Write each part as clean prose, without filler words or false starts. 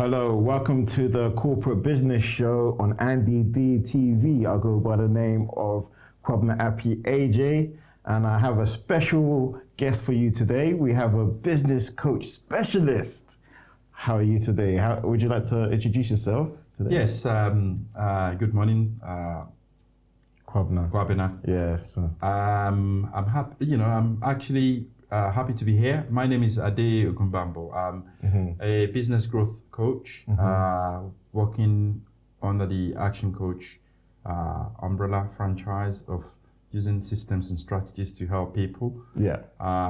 Hello, welcome to the Corporate Business Show on Andy D TV. I go by the name of Kwabena Appiagyei, and I have a special guest for you today. We have a business coach specialist. How are you today? How would you like to introduce yourself today? Yes, good morning, Kwabena. Yeah. So. I'm happy. I'm actually happy to be here. My name is Ade Ogunbambo. I'm a business growth coach, working under the Action Coach umbrella franchise of using systems and strategies to help people. Yeah.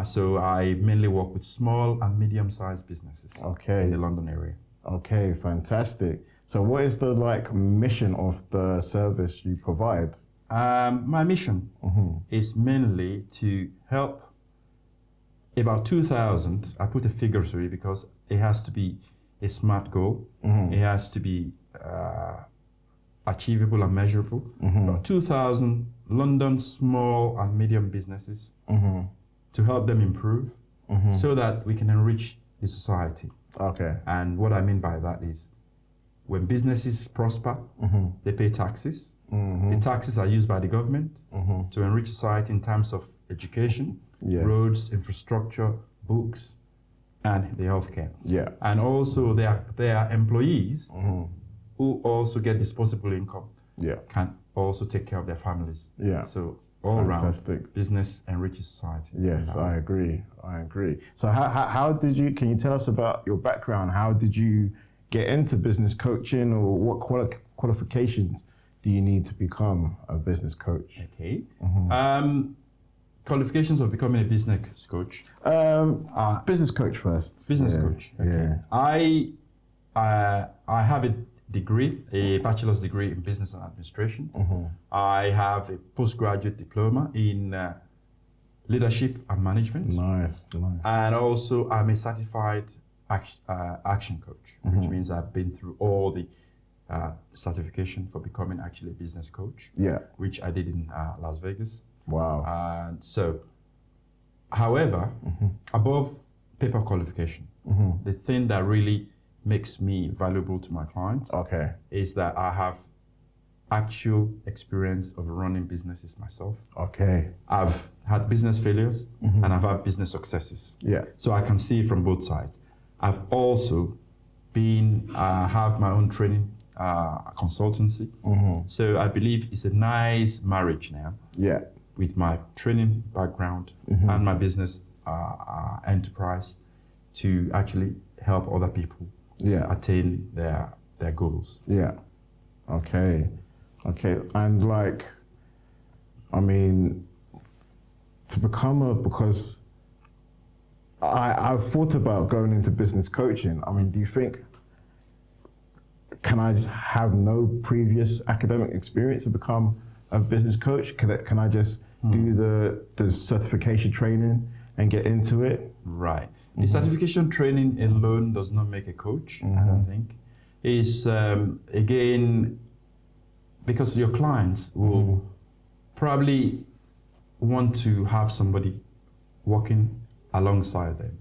So I mainly work with small and medium-sized businesses. Okay. In the London area. Okay, fantastic. So what is the mission of the service you provide? My mission is mainly to help about 2,000. I put a figure to it because it has to be a SMART goal. It has to be achievable and measurable. About 2,000 London small and medium businesses to help them improve so that we can enrich the society. Okay. And what I mean by that is when businesses prosper, they pay taxes. The taxes are used by the government to enrich society in terms of education, roads, infrastructure, books, and the healthcare. Yeah. And also there are employees who also get disposable income. Yeah. Can also take care of their families. Yeah. So all around, business enriches society. Yes, I agree. So how did you, can you tell us about your background? How did you get into business coaching, or what qualifications do you need to become a business coach? Okay. Qualifications of becoming a business coach. Business coach first. Business coach. Okay. Yeah. I have a degree, a bachelor's degree in business and administration. I have a postgraduate diploma in leadership and management. Nice. And also I'm a certified action coach, which means I've been through all the certification for becoming actually a business coach. Yeah. Which I did in Las Vegas. Wow. And so, however, above paper qualification, the thing that really makes me valuable to my clients is that I have actual experience of running businesses myself. Okay. I've had business failures and I've had business successes. Yeah. So I can see from both sides. I've also been, have my own training consultancy. So I believe it's a nice marriage now. Yeah. With my training background and my business enterprise to actually help other people attain their goals. Yeah. Okay. And to become because I've thought about going into business coaching. do you think, can I have no previous academic experience to become a business coach? Can I just do the certification training and get into it? Right. The certification training alone does not make a coach, I don't think. It's, again, because your clients will probably want to have somebody working alongside them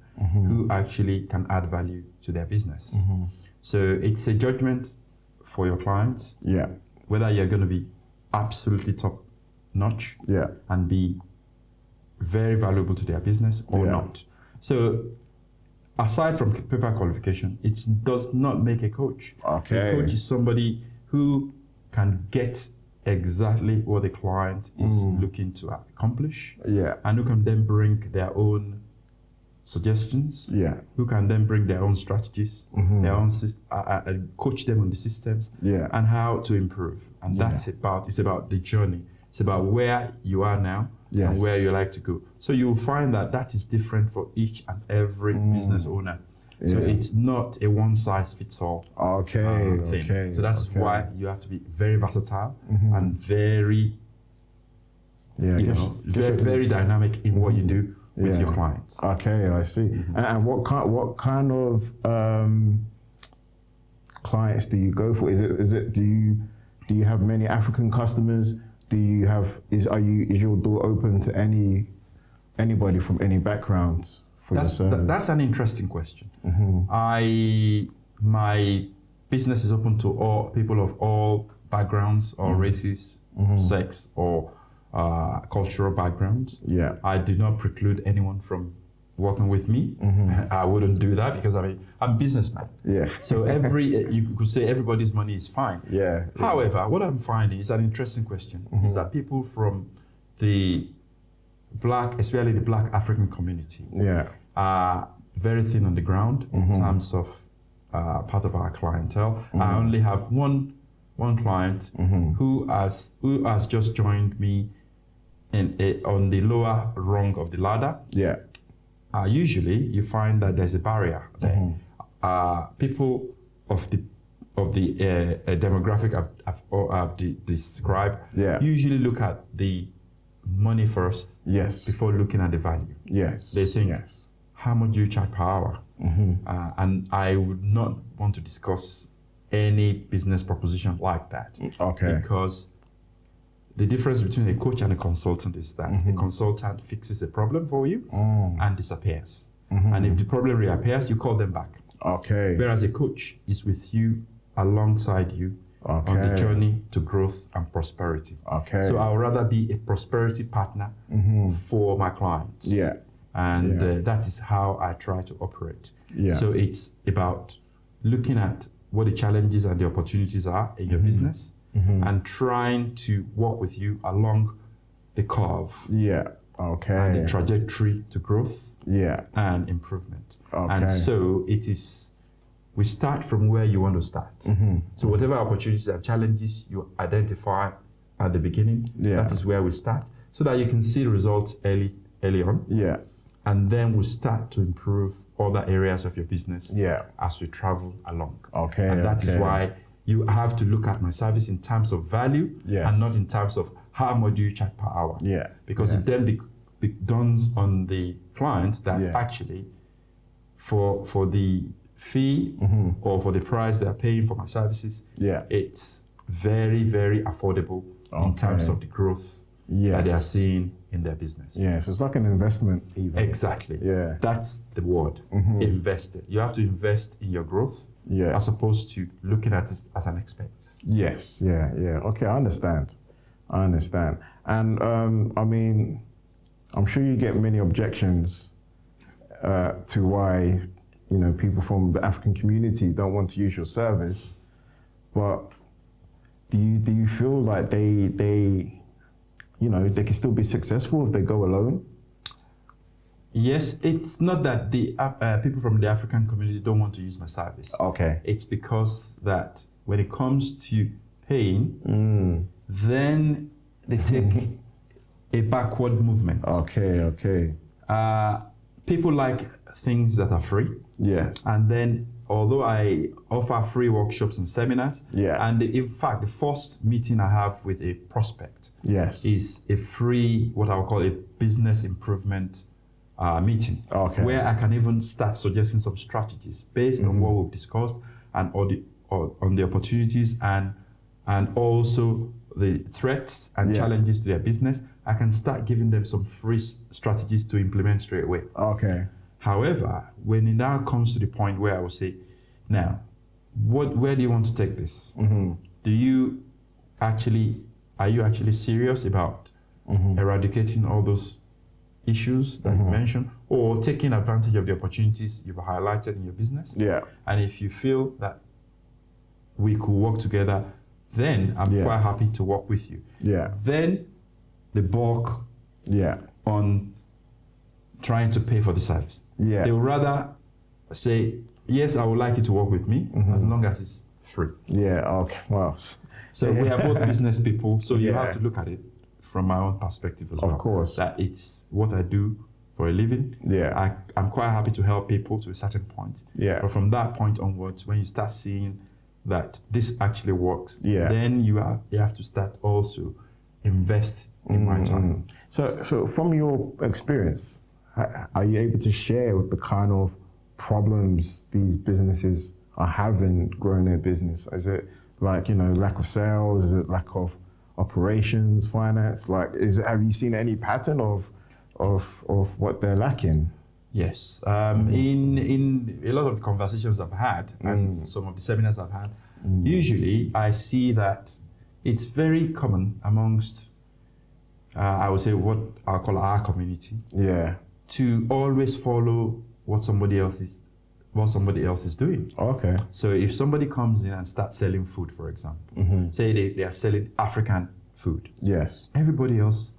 who actually can add value to their business. So it's a judgment for your clients, whether you're going to be absolutely top notch and be very valuable to their business or not. So aside from paper qualification, it does not make a coach. Okay. A coach is somebody who can get exactly what the client is looking to accomplish, and who can then bring their own suggestions, who can then bring their own strategies, their own coach them on the systems and how to improve. And that's it's about the journey. It's about where you are now and where you like to go. So you'll find that is different for each and every business owner. So it's not a one-size-fits-all thing. So that's why you have to be very versatile and very, very dynamic in what you do with your clients. Okay, I see. And what kind of clients do you go for? Is it do you have many African customers? Do you have is your door open to anybody from any background for your service? That's an interesting question. I my business is open to all people of all backgrounds or races, sex, or cultural backgrounds. Yeah. I do not preclude anyone from working with me. I wouldn't do that because I'm a businessman. Yeah. So you could say everybody's money is fine. Yeah. However, what I'm finding is an interesting question is that people from the Black, especially the Black African community, are very thin on the ground in terms of part of our clientele. I only have one client who has just joined me on the lower rung of the ladder. Yeah. Usually, you find that there's a barrier there. People of the demographic I've described usually look at the money first before looking at the value. Yes. They think, how much do you charge per hour? And I would not want to discuss any business proposition like that. Okay. Because the difference between a coach and a consultant is that a consultant fixes the problem for you and disappears. And if the problem reappears, you call them back. Okay. Whereas a coach is with you, alongside you, on the journey to growth and prosperity. Okay. So I would rather be a prosperity partner for my clients. Yeah. And that is how I try to operate. Yeah. So it's about looking at what the challenges and the opportunities are in your business and trying to work with you along the curve. Yeah. Okay. And the trajectory to growth. Yeah. And improvement. Okay. And so we start from where you want to start. So whatever opportunities and challenges you identify at the beginning, that is where we start, so that you can see the results early on. Yeah. And then we start to improve other areas of your business as we travel along. Okay. And that is why you have to look at my service in terms of value and not in terms of how much do you charge per hour. Yeah. Because it then dawns on the client that actually for the fee or for the price they are paying for my services, it's very, very affordable in terms of the growth that they are seeing in their business. Yeah, so it's like an investment even. Exactly. Yeah. That's the word, invested. You have to invest in your growth as opposed to looking at it as an expense. Yes, yeah. Okay, I understand. And I mean, I'm sure you get many objections to why, people from the African community don't want to use your service, but do you feel like they can still be successful if they go alone? Yes, it's not that the people from the African community don't want to use my service. Okay. It's because that when it comes to paying, then they take a backward movement. Okay. People like things that are free. Yeah. And then, although I offer free workshops and seminars, and in fact, the first meeting I have with a prospect is a free, what I would call a business improvement meeting, where I can even start suggesting some strategies based on what we've discussed and on the opportunities and also the threats and challenges to their business. I can start giving them some free strategies to implement straight away. Okay. However, when it now comes to the point where I will say, now, where do you want to take this? Are you actually serious about eradicating all those issues that you mentioned, or taking advantage of the opportunities you've highlighted in your business? Yeah. And if you feel that we could work together, then I'm quite happy to work with you. Yeah. Then the bulk on trying to pay for the service. Yeah. They would rather say, yes, I would like you to work with me as long as it's free. Yeah, okay, well. So we are both business people, so you have to look at it from my own perspective as well. Of course. That it's what I do for a living. Yeah. I'm quite happy to help people to a certain point. Yeah. But from that point onwards, when you start seeing that this actually works, then you have to start also invest in my time. So from your experience, are you able to share the kind of problems these businesses are having growing their business? Is it like, lack of sales? Is it lack of operations, finance? Have you seen any pattern of what they're lacking? Yes. In a lot of the conversations I've had and some of the seminars I've had, usually I see that it's very common amongst, I would say, what I'll call our community, to always follow what somebody else is doing. Okay. So if somebody comes in and starts selling food, for example, say they are selling African food, Yes. everybody else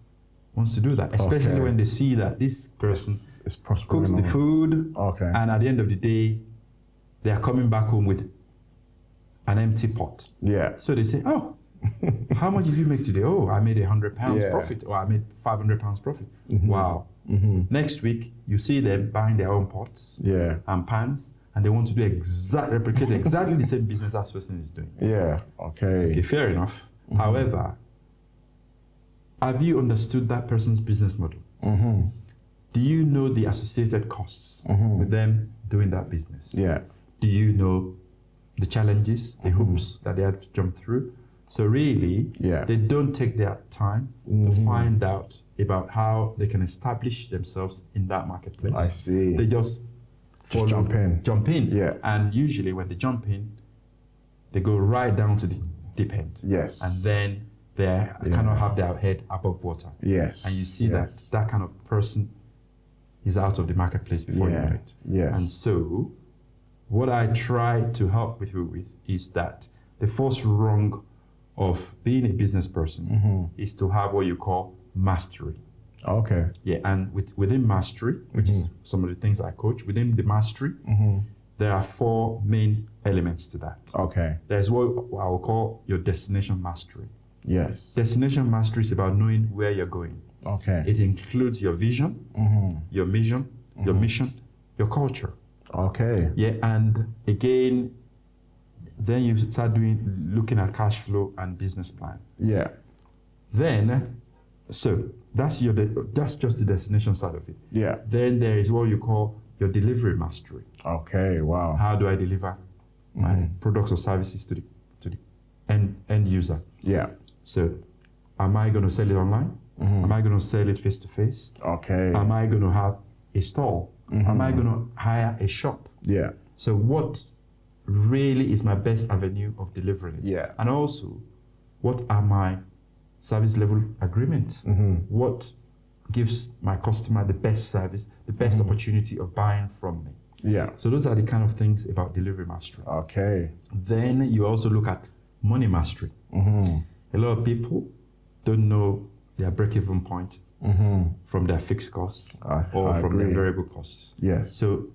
wants to do that, especially when they see that this person It's prospering cooks the on. food, Okay. and at the end of the day, they are coming back home with an empty pot. Yeah. So they say, oh, how much did you make today? Oh, I made £100 Yeah. profit, or I made £500 profit. Wow. Next week, you see them buying their own pots Yeah. and pans, and they want to do replicate exactly the same business that person is doing. Yeah. Okay. Okay, fair enough. However, have you understood that person's business model? Do you know the associated costs with them doing that business? Yeah. Do you know the challenges, the hoops that they have to jump through? So really, they don't take their time to find out about how they can establish themselves in that marketplace. I see. They just jump in. Jump in. Yeah. And usually when they jump in, they go right down to the deep end. Yes. And then they cannot have their head above water. Yes. And you see that kind of person is out of the marketplace before you know it. Yes. And so what I try to help with you with is that the first rung of being a business person is to have what you call mastery. Okay. Yeah, and within mastery, which is some of the things I coach, within the mastery, there are 4 main elements to that. Okay. There's what I will call your destination mastery. Yes. Destination mastery is about knowing where you're going. Okay. It includes your vision, your mission, your mission, your culture. Okay. Yeah, and again, then you start looking at cash flow and business plan. Yeah. Then, so that's just the destination side of it. Yeah. Then there is what you call your delivery mastery. Okay. Wow. How do I deliver my products or services to the end user? Yeah. So, am I going to sell it online? Am I going to sell it face to face? Okay. Am I going to have a stall? Am I going to hire a shop? Yeah. So what really is my best avenue of delivering it? Yeah. And also, what are my service level agreements? What gives my customer the best service, the best opportunity of buying from me? Yeah. So those are the kind of things about delivery mastery. Okay. Then you also look at money mastery. A lot of people don't know their break-even point from their fixed costs or I from their agree. variable costs. Yes. So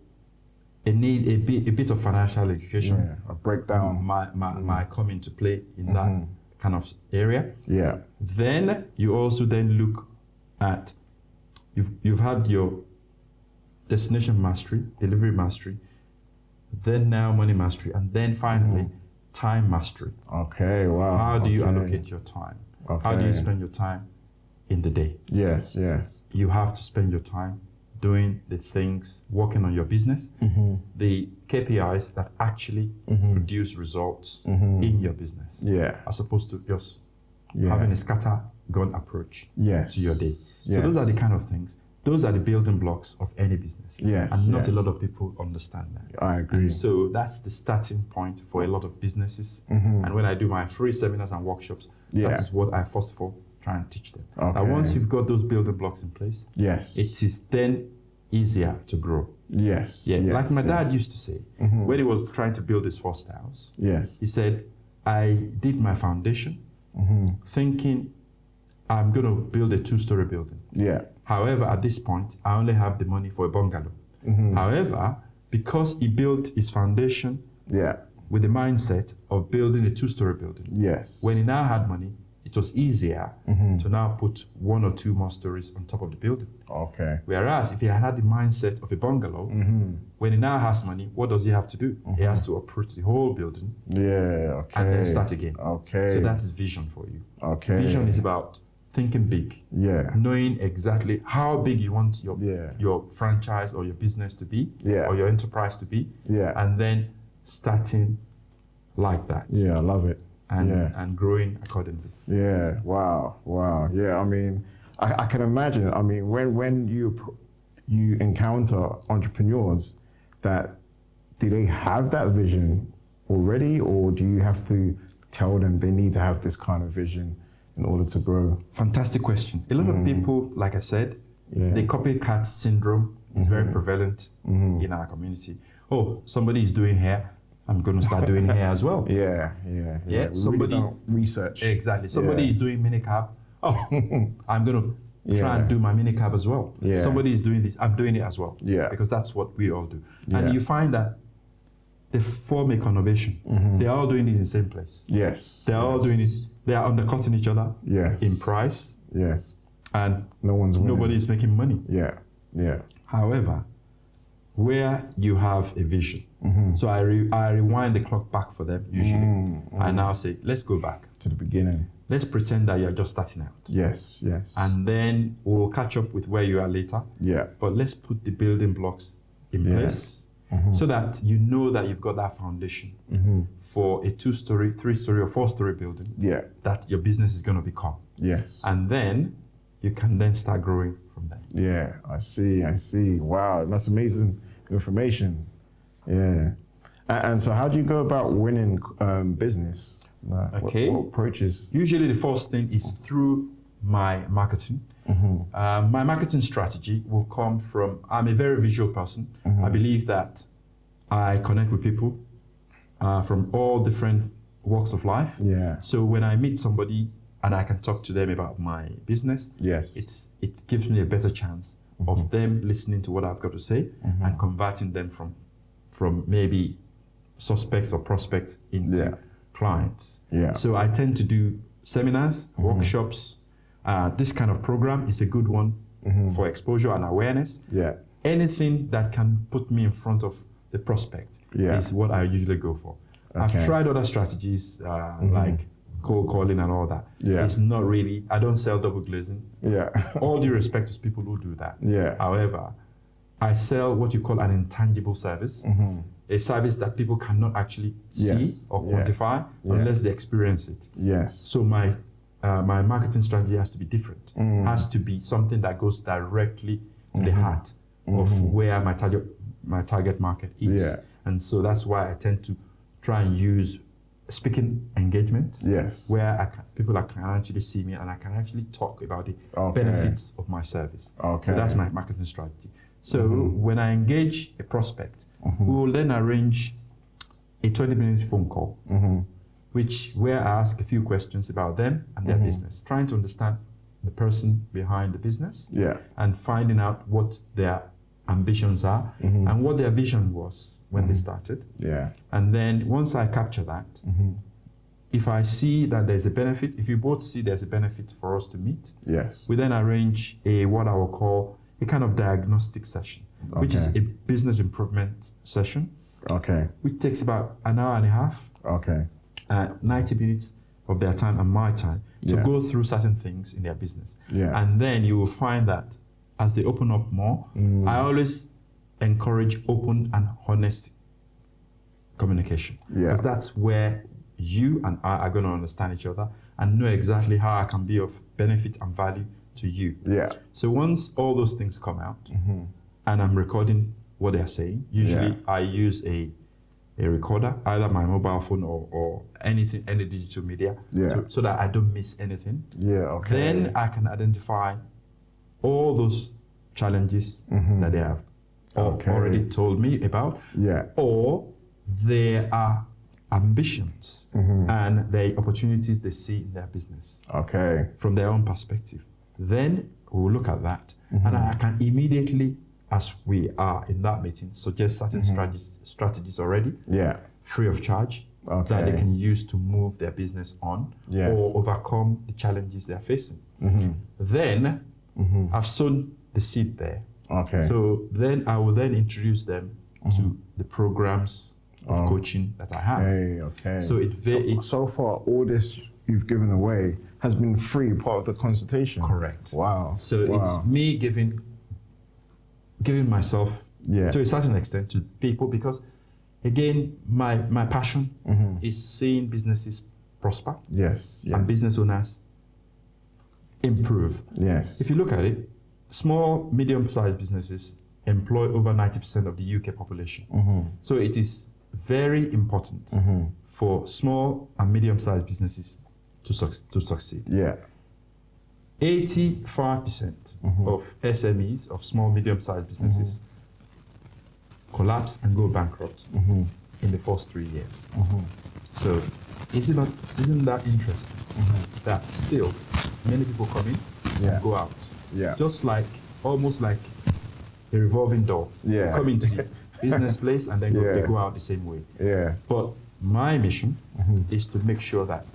it need a bit of financial education. Yeah. A breakdown. might come into play in that kind of area. Yeah. Then you also then look at you've had your destination mastery, delivery mastery, then now money mastery, and then finally time mastery. Okay. Wow. How do you allocate your time? How do you spend your time in the day? Yes. Yes. You have to spend your time doing the things, working on your business, the KPIs that actually produce results in your business, Yeah. as opposed to just having a scattergun approach to your day. So those are the kind of things. Those are the building blocks of any business. Yes. And not a lot of people understand that. I agree. And so that's the starting point for a lot of businesses. And when I do my free seminars and workshops, that is what I first of all try and teach them. Okay. Now, once you've got those building blocks in place, Yes. it is then easier to grow. Yes. Yeah, Yes. like my dad used to say, when he was trying to build his first house, Yes. he said, I did my foundation thinking I'm going to build a 2-story building. Yeah. However, at this point, I only have the money for a bungalow. However, because he built his foundation Yeah. with the mindset of building a 2-story building, Yes. when he now had money, it was easier to now put 1 or 2 more stories on top of the building. Okay. Whereas if he had the mindset of a bungalow, when he now has money, what does he have to do? He has to approach the whole building Yeah. Okay. and then start again. Okay. So that is vision for you. Okay. Vision is about thinking big, Yeah. knowing exactly how big you want Yeah. your franchise or your business to be, Yeah. or your enterprise to be, Yeah. and then starting like that, Yeah. I love it. and growing accordingly. Yeah. Wow. Wow. Yeah. I mean, I can imagine. I mean, when you you encounter entrepreneurs that, do they have that vision already, or do you have to tell them they need to have this kind of vision in order to grow? Fantastic question. A lot of people, like I said, the copycat syndrome is very prevalent in our community. Oh, somebody is doing hair, I'm going to start doing hair as well. Yeah. We somebody really don't research. Exactly. Somebody is doing minicab. Oh, I'm going to try and do my minicab as well. Yeah. Somebody is doing this, I'm doing it as well. Yeah. Because that's what we all do. Yeah. And you find that they form a conurbation. They're all doing it in the same place. Yes. They're all doing it. They are undercutting each other in price. Yes. And nobody is making money. Yeah. However, where you have a vision, so I rewind the clock back for them usually. I now say, let's go back to the beginning. Let's pretend that you're just starting out. Yes. And then we'll catch up with where you are later. Yeah. But let's put the building blocks in place so that you know that you've got that foundation for a 2-story, 3-story, or 4-story building that your business is going to become. Yes. And then you can then start growing from there. Yeah, I see. Wow, that's amazing information. Yeah. And so how do you go about winning business? Okay. What approaches? Usually the first thing is through my marketing. My marketing strategy will come from, I'm a very visual person. I believe that I connect with people from all different walks of life. Yeah. So when I meet somebody and I can talk to them about my business, it gives me a better chance of them listening to what I've got to say and converting them from maybe suspects or prospects into clients. Yeah. So I tend to do seminars, workshops. This kind of program is a good one for exposure and awareness. Yeah. Anything that can put me in front of the prospect is what I usually go for. Okay. I've tried other strategies like cold calling and all that. Yeah. It's not really, I don't sell double glazing. Yeah. All due respect to people who do that. Yeah. However, I sell what you call an intangible service, a service that people cannot actually see or quantify unless they experience it. Yes. So my marketing strategy has to be different. Has to be something that goes directly to the heart of where my target market is. Yeah. And so that's why I tend to try and use speaking engagements where people can actually see me and I can actually talk about the benefits of my service. Okay. So that's my marketing strategy. So when I engage a prospect, we will then arrange a 20-minute phone call, where I ask a few questions about them and their business, trying to understand the person behind the business and finding out what their ambitions are and what their vision was when they started. Yeah. And then once I capture that, if I see that there's a benefit, if you both see there's a benefit for us to meet, we then arrange what I will call a kind of diagnostic session, which is a business improvement session. Okay. Which takes about an hour and a half. Okay. 90 minutes of their time and my time to go through certain things in their business. Yeah. And then you will find that as they open up more, I always encourage open and honest communication. Because that's where you and I are going to understand each other and know exactly how I can be of benefit and value to you. Yeah. So once all those things come out and I'm recording what they're saying, usually I use a recorder, either my mobile phone or anything, any digital media, so that I don't miss anything. Yeah. Okay. Then I can identify all those challenges that they have already told me about, or there are ambitions and the opportunities they see in their business from their own perspective. Then we'll look at that and I can immediately, as we are in that meeting, suggest certain strategies already, free of charge, that they can use to move their business on or overcome the challenges they're facing. Then I've sown the seed there. So then I will then introduce them to the programs of coaching that I have. So far, all this you've given away has been free, part of the consultation. Correct. Wow. So it's me giving myself to a certain extent to people, because again, my passion is seeing businesses prosper and business owners improve. If you look at it, small, medium-sized businesses employ over 90% of the UK population. So it is very important for small and medium-sized businesses to succeed. Yeah. 85% of SMEs, of small, medium-sized businesses, collapse and go bankrupt in the first 3 years. So isn't that interesting that still many people come in and go out? Yeah. Just like, almost like a revolving door. Yeah. Come into the business place and then they go out the same way. Yeah. But my mission is to make sure that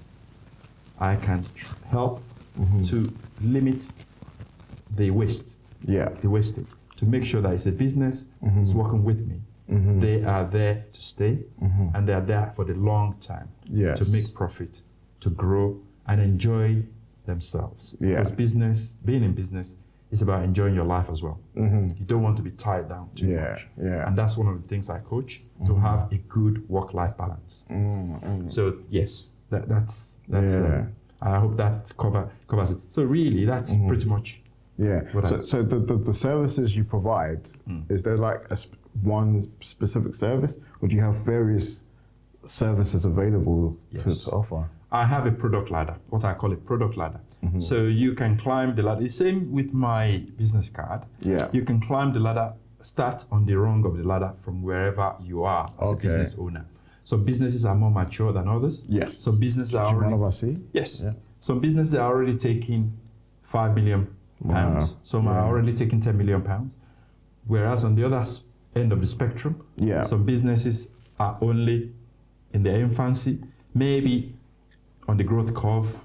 I can help to limit the waste, the wastage, to make sure that it's a business that's working with me. They are there to stay and they are there for the long time to make profit, to grow and enjoy themselves. Because being in business is about enjoying your life as well. You don't want to be tied down too much. And that's one of the things I coach, to have a good work-life balance. So yes, that's I hope that covers it. So really, that's pretty much. So the services you provide, is there like one specific service, or do you have various services available to offer? I have a product ladder, what I call a product ladder. So you can climb the ladder. The same with my business card. You can climb the ladder, start on the rung of the ladder from wherever you are as a business owner. Some businesses are more mature than others. Some businesses are already. Some businesses are already taking £5 million. Some are already taking £10 million. Whereas on the other end of the spectrum, some businesses are only in their infancy, maybe on the growth curve,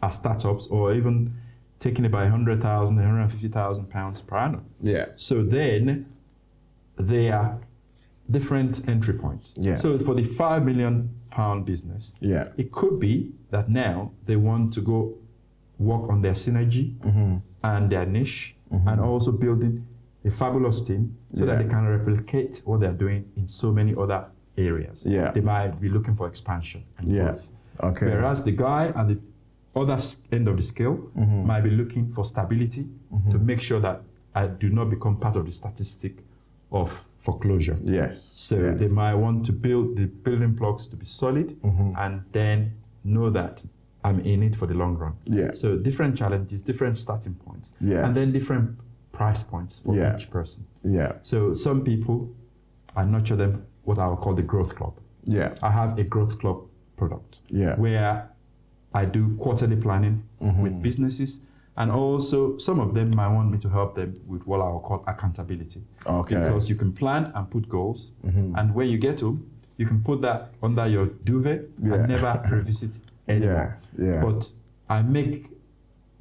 as startups, or even taking about £100,000, £150,000 per annum. So then they are different entry points. So for the £5 million business, it could be that now they want to go work on their synergy and their niche, and also building a fabulous team so that they can replicate what they're doing in so many other areas. They might be looking for expansion and growth. Whereas the guy at the other end of the scale might be looking for stability to make sure that I do not become part of the statistic of foreclosure. So they might want to build the building blocks to be solid and then know that I'm in it for the long run. So different challenges, different starting points, and then different price points for each person. So some people, I nurture them what I would call the growth club. I have a growth club product where I do quarterly planning with businesses, and also some of them might want me to help them with what I will call accountability. Because you can plan and put goals, and when you get to, you can put that under your duvet and never revisit anymore. But I make,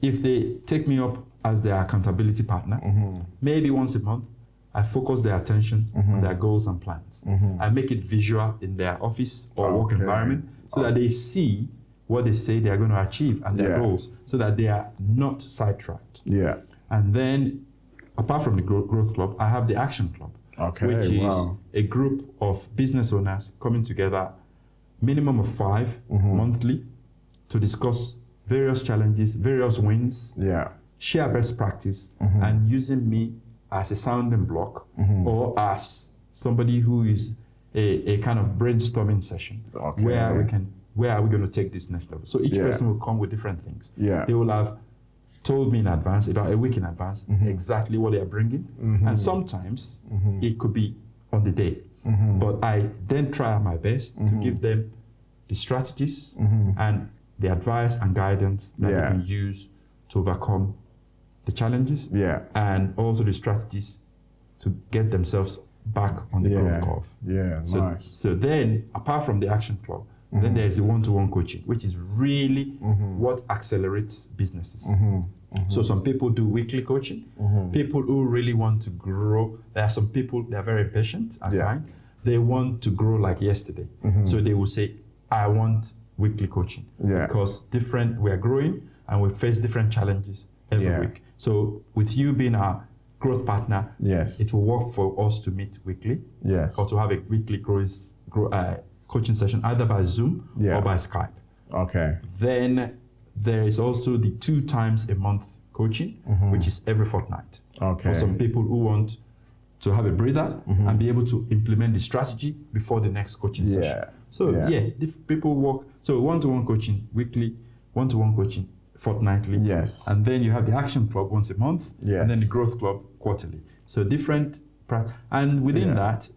if they take me up as their accountability partner, maybe once a month, I focus their attention on their goals and plans. I make it visual in their office or work environment so that they see what they say they are going to achieve and their goals, so that they are not sidetracked. And then, apart from the Growth Club, I have the Action Club, which is a group of business owners coming together, minimum of 5 monthly, to discuss various challenges, various wins, share best practice, and using me as a sounding block or as somebody who is a kind of brainstorming session where are we going to take this next level. So each person will come with different things. They will have told me in advance, about a week in advance, exactly what they are bringing. And sometimes it could be on the day. But I then try my best to give them the strategies and the advice and guidance that they can use to overcome the challenges, and also the strategies to get themselves back on the growth curve. So then, apart from the Action Club, then there is the one-to-one coaching, which is really what accelerates businesses. So some people do weekly coaching. People who really want to grow, there are some people, they are very patient, I find. They want to grow like yesterday. So they will say, I want weekly coaching, because we are growing and we face different challenges every week. So with you being our growth partner, it will work for us to meet weekly, or to have a weekly coaching session, either by Zoom or by Skype. Then there is also the 2 times a month coaching, which is every fortnight. For some people who want to have a breather and be able to implement the strategy before the next coaching session. So people work, so one-to-one coaching weekly, one-to-one coaching fortnightly. Yes. And then you have the action club once a month, Yes. and then the growth club quarterly. So different, and within that,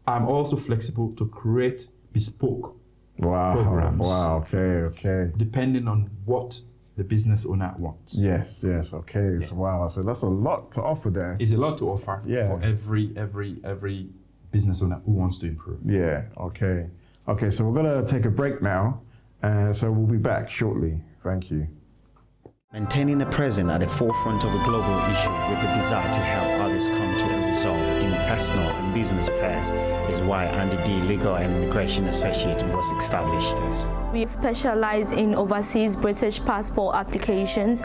I'm also flexible to create bespoke programs. Wow, okay. Depending on what the business owner wants. Yes, okay. Yeah. So, wow, so that's a lot to offer there. It's a lot to offer for every business owner who wants to improve. Yeah, okay. Okay, so we're gonna take a break now, and so we'll be back shortly. Thank you. Maintaining the present at the forefront of a global issue with the desire to help others come to a resolve in personal and business affairs is why Andy D Legal and Immigration Associate was established. We specialize in overseas British passport applications,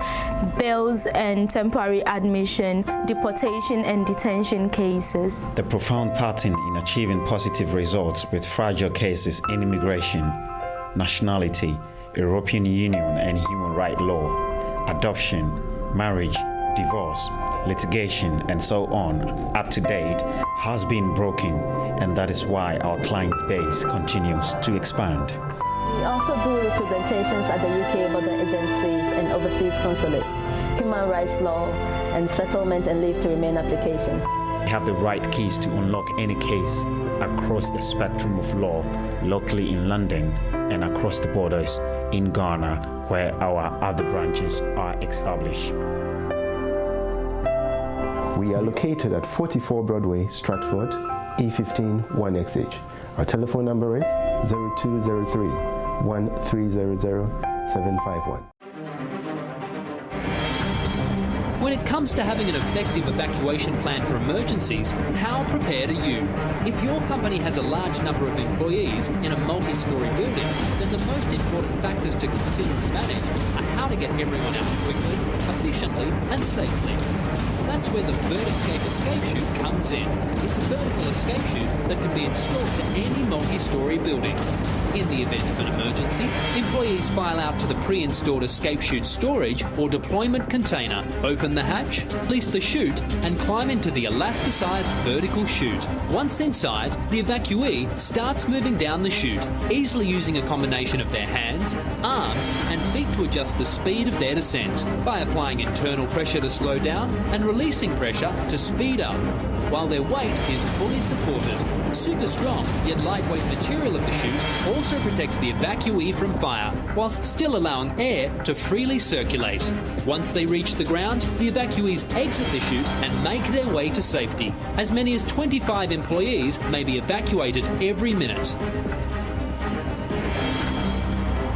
bails and temporary admission, deportation and detention cases. The profound pattern in achieving positive results with fragile cases in immigration, nationality, European Union and human rights law, adoption, marriage, divorce, litigation, and so on, up to date, has been broken, and that is why our client base continues to expand. We also do representations at the UK border agencies and overseas consulate, human rights law, and settlement and leave to remain applications. We have the right keys to unlock any case across the spectrum of law, locally in London and across the borders in Ghana, where our other branches are established. We are located at 44 Broadway, Stratford, E15 1XH. Our telephone number is 0203 1300 751. When it comes to having an effective evacuation plan for emergencies, how prepared are you? If your company has a large number of employees in a multi-storey building, then the most important factors to consider and manage are how to get everyone out quickly, efficiently and safely. That's where the VertiScape escape chute comes in. It's a vertical escape chute that can be installed to any multi-storey building. In the event of an emergency, employees file out to the pre-installed escape chute storage or deployment container, open the hatch, release the chute, and climb into the elasticized vertical chute. Once inside, the evacuee starts moving down the chute, easily using a combination of their hands, arms, and feet to adjust the speed of their descent by applying internal pressure to slow down and releasing pressure to speed up, while their weight is fully supported. Super strong yet lightweight material of the chute also protects the evacuee from fire, whilst still allowing air to freely circulate. Once they reach the ground, the evacuees exit the chute and make their way to safety. As many as 25 employees may be evacuated every minute.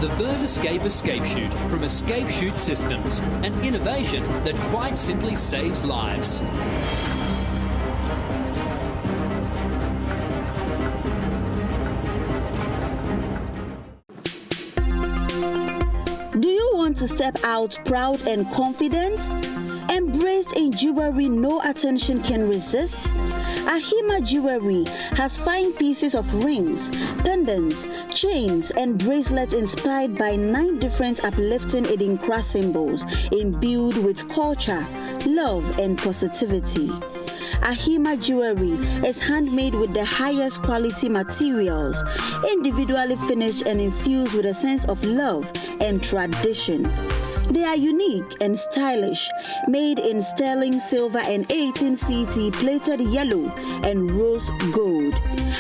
The VertiScape escape chute from Escape Chute Systems, an innovation that quite simply saves lives. Do you want to step out proud and confident? Embraced in jewelry no attention can resist? Ahima Jewelry has fine pieces of rings, pendants, chains, and bracelets inspired by 9 different uplifting Idinkra symbols imbued with culture, love, and positivity. Ahima Jewelry is handmade with the highest quality materials, individually finished and infused with a sense of love and tradition. They are unique and stylish, made in sterling silver and 18CT plated yellow and rose gold.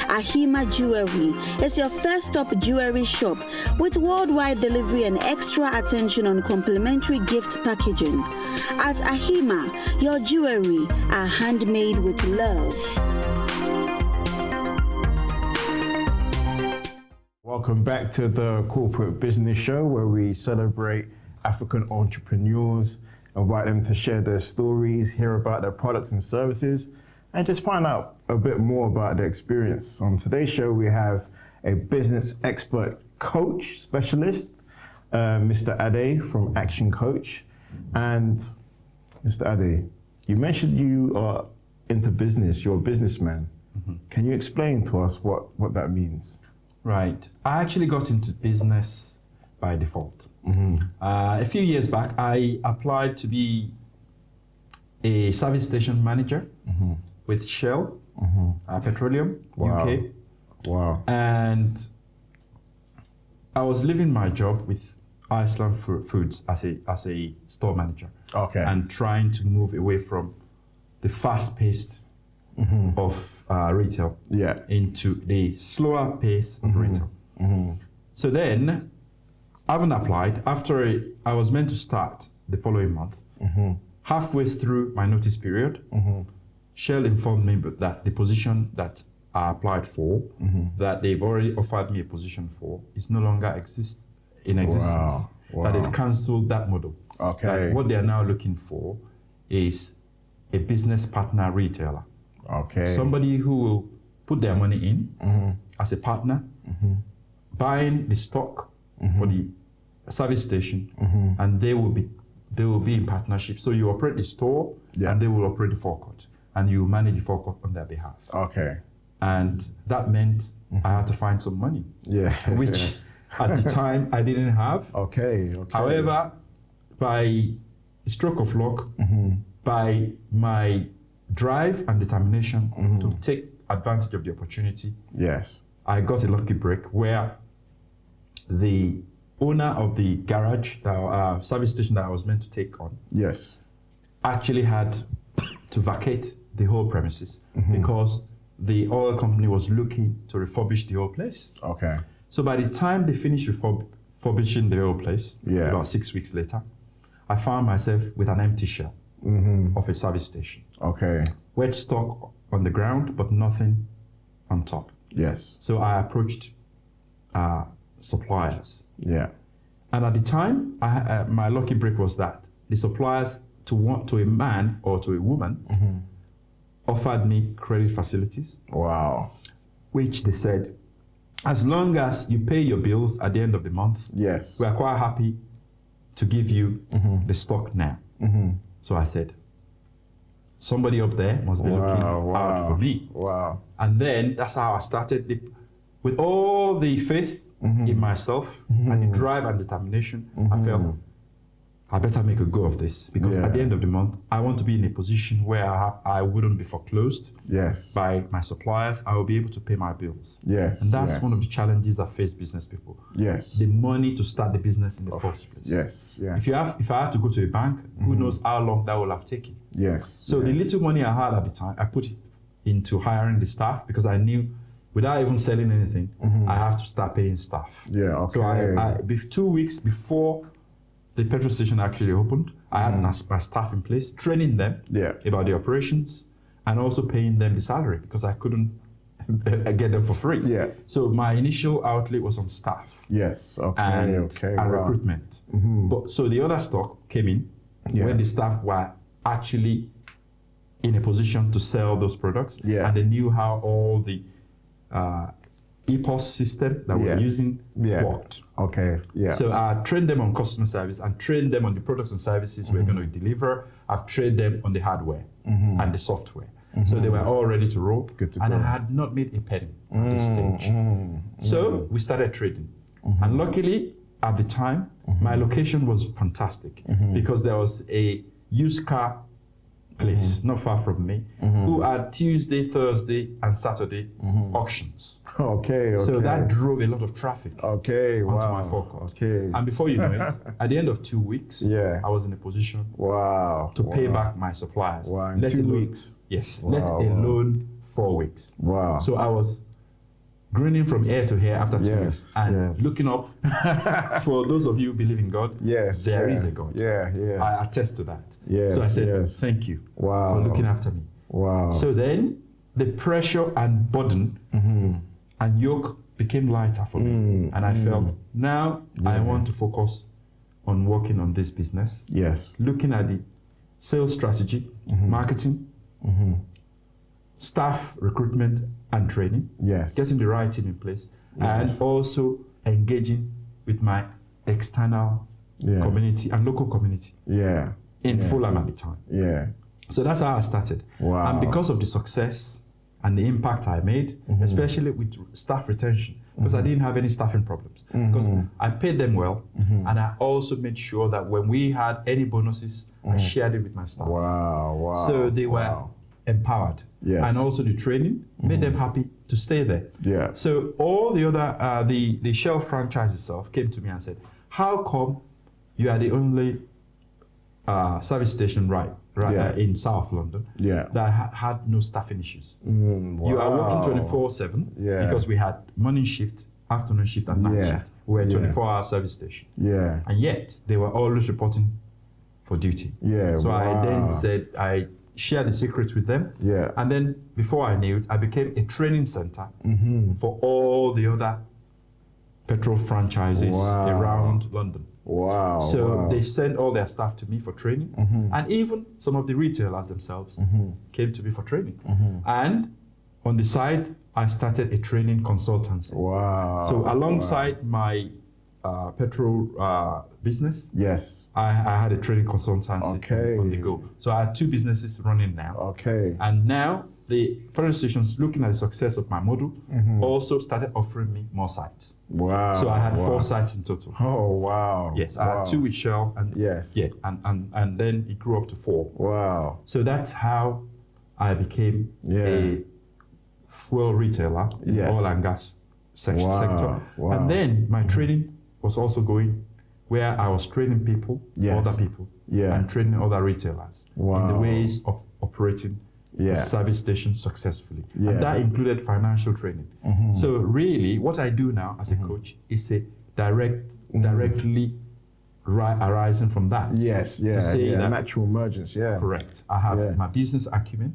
Ahima Jewelry is your first stop jewelry shop with worldwide delivery and extra attention on complimentary gift packaging. At Ahima, your jewelry are handmade with love. Welcome back to the Corporate Business Show, where we celebrate African entrepreneurs, invite them to share their stories, hear about their products and services, and just find out a bit more about their experience. On today's show, we have a business expert coach specialist, Mr. Ade from Action Coach. And Mr. Ade, you mentioned you are into business, you're a businessman. Mm-hmm. Can you explain to us what that means? Right. I actually got into business by default. Mm-hmm. A few years back, I applied to be a service station manager, mm-hmm. with Shell, Petroleum, Wow. UK. Wow. And I was leaving my job with Iceland Foods as a store manager. Okay. And trying to move away from the fast-paced of retail into the slower pace of retail. So then, having applied, after I was meant to start the following month, halfway through my notice period, Shell informed me that the position that I applied for, that they've already offered me a position for, is no longer in existence. Wow. That they've cancelled that model. Okay. That what they are now looking for is a business partner retailer. Okay. Somebody who will put their money in as a partner, buying the stock for the service station, and they will be in partnership. So you operate the store, and they will operate the forecourt, and you manage the forecourt on their behalf. Okay. And that meant I had to find some money, which at the time I didn't have. Okay. However, by stroke of luck, by my drive and determination to take advantage of the opportunity, I got a lucky break where the owner of the garage, the service station that I was meant to take on, actually had to vacate the whole premises because the oil company was looking to refurbish the whole place. Okay. So by the time they finished refurbishing the whole place, about 6 weeks later, I found myself with an empty shell of a service station. Okay. Wet stock on the ground, but nothing on top. Yes. So I approached suppliers. Yeah. And at the time, my lucky break was that the suppliers to a man or to a woman offered me credit facilities. Wow. Which they said, as long as you pay your bills at the end of the month, we are quite happy to give you the stock now. So I said, somebody up there must be looking out for me. Wow. And then that's how I started with all the faith in myself and the drive and determination. I felt I better make a go of this because at the end of the month, I want to be in a position where I wouldn't be foreclosed by my suppliers. I will be able to pay my bills. And that's one of the challenges that face business people. The money to start the business in the first place. If I had to go to a bank, who knows how long that will have taken. So the little money I had at the time, I put it into hiring the staff because I knew without even selling anything, I have to start paying staff. So I 2 weeks before the petrol station actually opened, I had my staff in place, training them about the operations and also paying them the salary because I couldn't get them for free. So my initial outlay was on staff and recruitment. But so the other stock came in when the staff were actually in a position to sell those products and they knew how all the EPOS system that we're using worked. So I trained them on customer service and trained them on the products and services we're going to deliver. I've trained them on the hardware and the software. So they were all ready to roll. And I had not made a penny at this stage. So we started trading. And luckily, at the time, my location was fantastic because there was a used car place not far from me who had Tuesday, Thursday, and Saturday auctions. So that drove a lot of traffic onto my forecourt. And before you know it, at the end of 2 weeks, I was in a position to pay back my suppliers. In 2 weeks? Yes, let alone 4 weeks. So I was grinning from ear to ear after 2 weeks and looking up. For those of you who believe in God, there is a God. I attest to that. So I said, thank you for looking after me. So then the pressure and burden and yoke became lighter for me. And I felt, now I want to focus on working on this business. Looking at the sales strategy, marketing, staff recruitment and training, getting the right team in place, and also engaging with my external community and local community in Fulham at the time. So that's how I started. And because of the success and the impact I made, especially with staff retention, because I didn't have any staffing problems, because I paid them well, and I also made sure that when we had any bonuses, I shared it with my staff. So they were empowered. Yes. and also the training made them happy to stay there. Yeah. So all the other, the Shell franchise itself came to me and said, how come you are the only service station Yeah. in South London Yeah. that had no staffing issues? Wow. You are working 24/7 Yeah. because we had morning shift, afternoon shift, and night Yeah. shift. We were a Yeah. 24-hour service station. Yeah. And yet, they were always reporting for duty. Yeah. So I then wow. said, I shared the secrets with them. Yeah. And then, before I knew it, I became a training center for all the other petrol franchises Wow. around London. Wow. So wow. they sent all their staff to me for training. And even some of the retailers themselves came to me for training. And on the side, I started a training consultancy. Wow. So alongside my petrol business, Yes. I had a training consultancy Okay. on the go. So I had 2 businesses running now. Okay. And now the petrol stations, looking at the success of my model, also started offering me more sites. Wow. So I had wow. 4 sites in total. Oh wow. Yes, I wow. had 2 with Shell, and Yes. yeah, and then it grew up to 4. Wow. So that's how I became Yeah. a fuel retailer in the Yes. oil and gas sector. Wow. And then my training was also going where I was training people, Yes. other people, Yeah. and training other retailers in the Wow. ways of operating Yeah. a service station successfully. Yeah. And that included financial training. So really, what I do now as a coach is a directly arising from that. Yes. Yeah. say yeah. that- Natural emergence. Yeah. Correct. I have Yeah. my business acumen.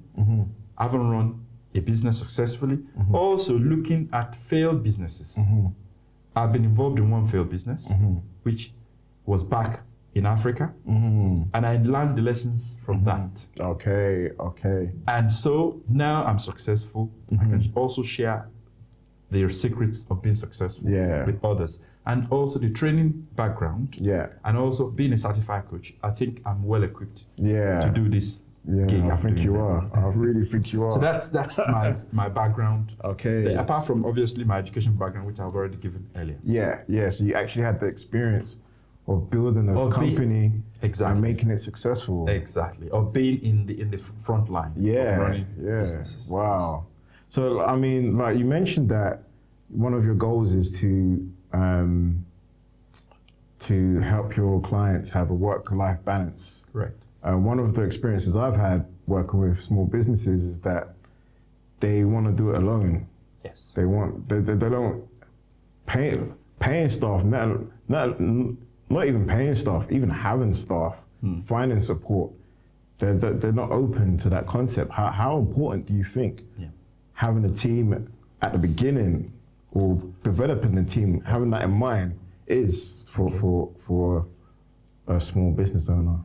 I haven't run a business successfully. Also looking at failed businesses. I've been involved in one failed business, which was back in Africa. And I learned the lessons from that. Okay. Okay. And so now I'm successful. I can also share the secrets of being successful Yeah. with others. And also the training background. Yeah. And also being a certified coach. I think I'm well equipped Yeah. to do this Yeah. gig I I'm think doing you now. are. I really think you are. So that's my background. Okay. Apart from obviously my education background, which I've already given earlier. Yeah. Yeah. So you actually had the experience of building a Of being- company Exactly. and making it successful. Exactly. Of being in the front line Yeah. of running Yeah. businesses. Wow. So I mean, like you mentioned that one of your goals is to help your clients have a work-life balance. Correct. One of the experiences I've had working with small businesses is that they want to do it alone. Yes. They don't paying staff, not even paying staff, even having staff, finding support. They're not open to that concept. How important do you think having a team at the beginning or developing a team, having that in mind, is for a small business owner?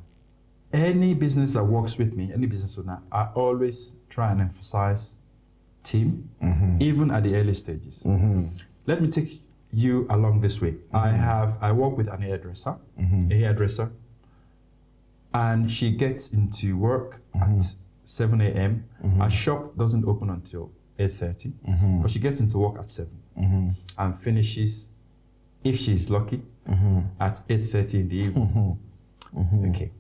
Any business that works with me, any business owner, I always try and emphasize team, even at the early stages. Let me take you along this way. I work with an hairdresser, a hairdresser, and she gets into work at 7 a.m. Her shop doesn't open until 8:30, but she gets into work at 7 and finishes, if she's lucky, at 8:30 in the evening. Okay.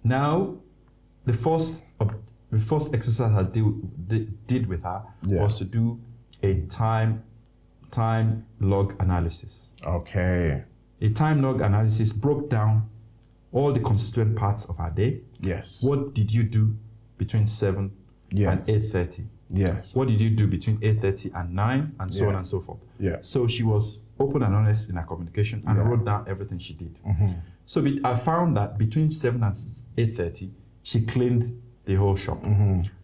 Now, the first exercise I did with her was to do a time log analysis. Okay. A time log analysis broke down all the constituent parts of her day. Yes. What did you do between 7 and 8:30? Yes. What did you do between 8:30 and 9, and so on and so forth? Yeah. So she was open and honest in her communication and wrote down everything she did. So I found that between 7 and 8:30, she cleaned the whole shop.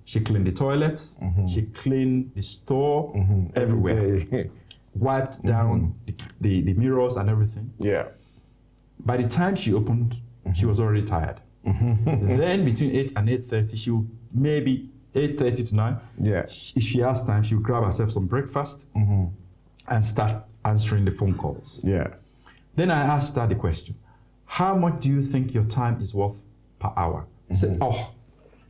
She cleaned the toilets, she cleaned the store, everywhere. Wiped down the mirrors and everything. Yeah. By the time she opened, she was already tired. Then between 8 and 8:30, she would maybe 8:30 to 9. Yeah. If she has time, she would grab herself some breakfast and start answering the phone calls. Yeah. Then I asked her the question, how much do you think your time is worth per hour? She said, oh,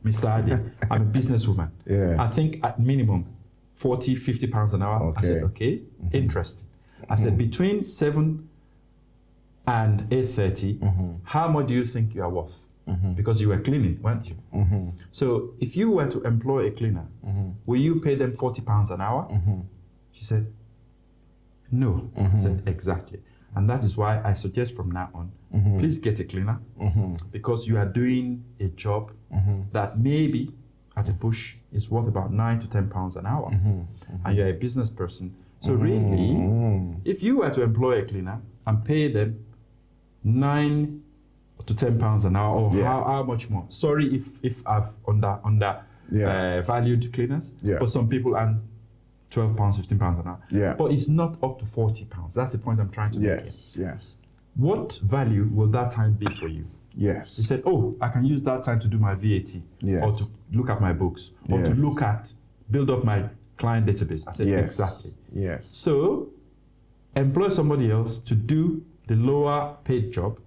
Mr. Ade, I'm a businesswoman. Yeah. I think at minimum 40, 50 pounds an hour. I said, okay, interesting. I said, between 7 and 8:30, how much do you think you are worth? because you were cleaning, weren't you? So if you were to employ a cleaner, will you pay them £40 an hour? She said, no. I said, exactly. And that is why I suggest from now on, please get a cleaner, because you are doing a job that maybe at a push is worth about £9 to £10 an hour. And you're a business person. So really, if you were to employ a cleaner and pay them £9 to £10 an hour, or how much more? Sorry if I've valued cleaners, but some people earn £12, £15 an hour. But it's not up to £40. That's the point I'm trying to make. Yes. What value will that time be for you? Yes. You said, oh, I can use that time to do my VAT, or to look at my books, or to look at, build up my client database. I said, exactly. Yes. So employ somebody else to do the lower paid job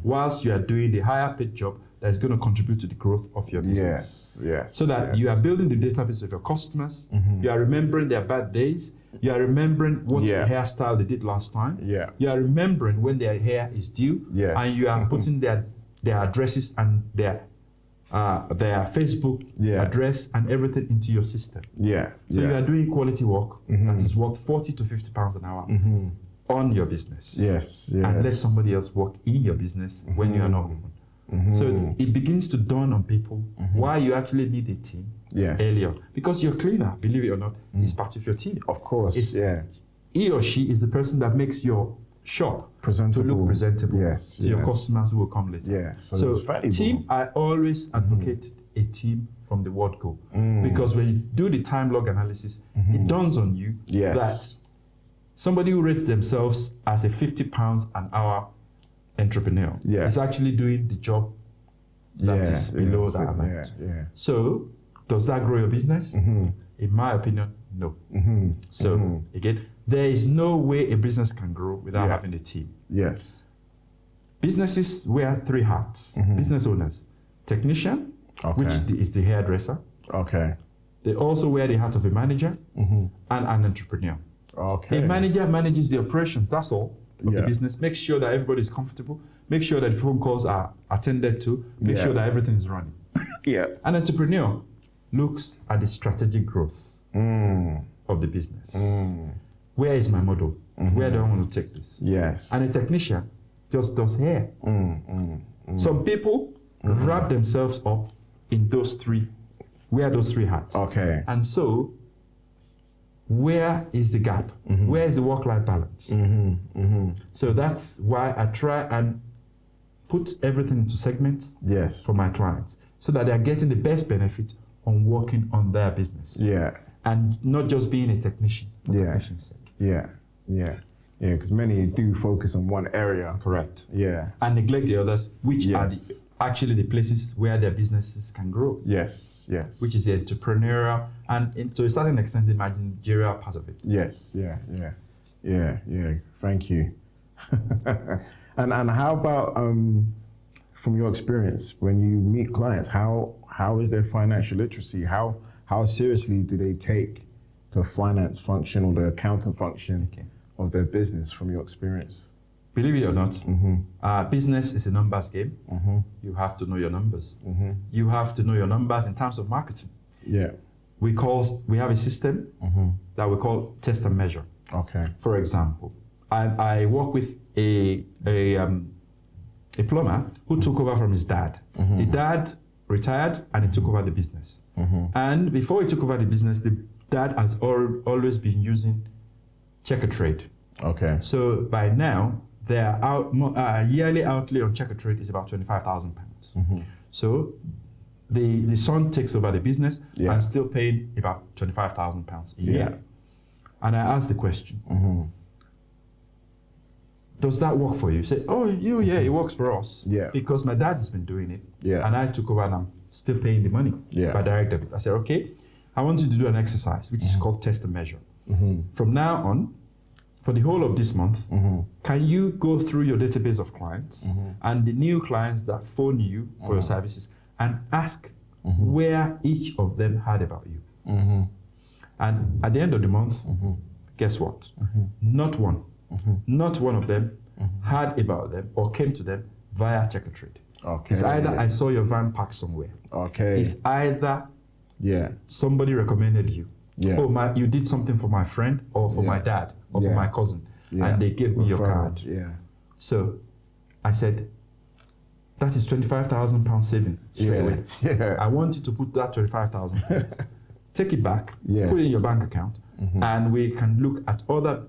whilst you are doing the higher paid job that is going to contribute to the growth of your business. So that you are building the database of your customers, you are remembering their bad days, you are remembering what hairstyle they did last time, you are remembering when their hair is due, and you are putting their addresses and their Facebook address and everything into your system. So you are doing quality work that is worth £40 to £50 an hour on your business. And let somebody else work in your business when you are not open. So it begins to dawn on people why you actually need a team earlier. Because your cleaner, believe it or not, is part of your team. Of course, He or she is the person that makes your shop to look presentable to your customers who will come later. So team, I always advocate a team from the word go. Because when you do the time log analysis, it dawns on you that somebody who rates themselves as a £50 an hour entrepreneur is actually doing the job that is below that amount. So does that grow your business? In my opinion, no. So again, there is no way a business can grow without having a team. Businesses wear three hats. Business owners, technician, which is the hairdresser. They also wear the hat of a manager and an entrepreneur. A manager manages the operations, that's all, of the business. Make sure that everybody is comfortable. Make sure that phone calls are attended to. Make sure that everything is running. An entrepreneur looks at the strategic growth of the business. Where is my model? Where do I want to take this? And a technician just does hair. Some people wrap themselves up in those three, wear those three hats. And so, where is the gap? Where is the work-life balance? So that's why I try and put everything into segments for my clients, so that they are getting the best benefit on working on their business. And not just being a technician for technician's sake. Because many do focus on one area. Correct. And neglect the others, which are actually the places where their businesses can grow. Which is the entrepreneurial and to a certain extent the managerial part of it. Thank you. and how about from your experience when you meet clients, how is their financial literacy? How seriously do they take the finance function or the accounting function of their business from your experience? Believe it or not, business is a numbers game. You have to know your numbers. You have to know your numbers in terms of marketing. We have a system that we call test and measure. For example, I work with a plumber who took over from his dad. The dad retired and he took over the business. And before he took over the business, the dad has always been using checker trade. So by now, their yearly outlay on checker trade is about £25,000. So the son takes over the business and still paying about £25,000 a year. And I asked the question, does that work for you? You say, oh, it works for us. Because my dad has been doing it. And I took over and I'm still paying the money by direct debit. I said, okay, I want you to do an exercise, which is called test and measure. From now on, for the whole of this month, can you go through your database of clients and the new clients that phone you for your services and ask where each of them heard about you? And at the end of the month, guess what? Not one of them heard about them or came to them via checker trade. Okay. It's either I saw your van parked somewhere. Okay. It's either Yeah. somebody recommended you. Yeah. Oh, you did something for my friend or for my dad or for my cousin, and they gave me your card. Yeah. So I said, that is £25,000 saving straight away. Yeah. I want you to put that £25,000. Take it back, Yes. put it in your bank account, and we can look at other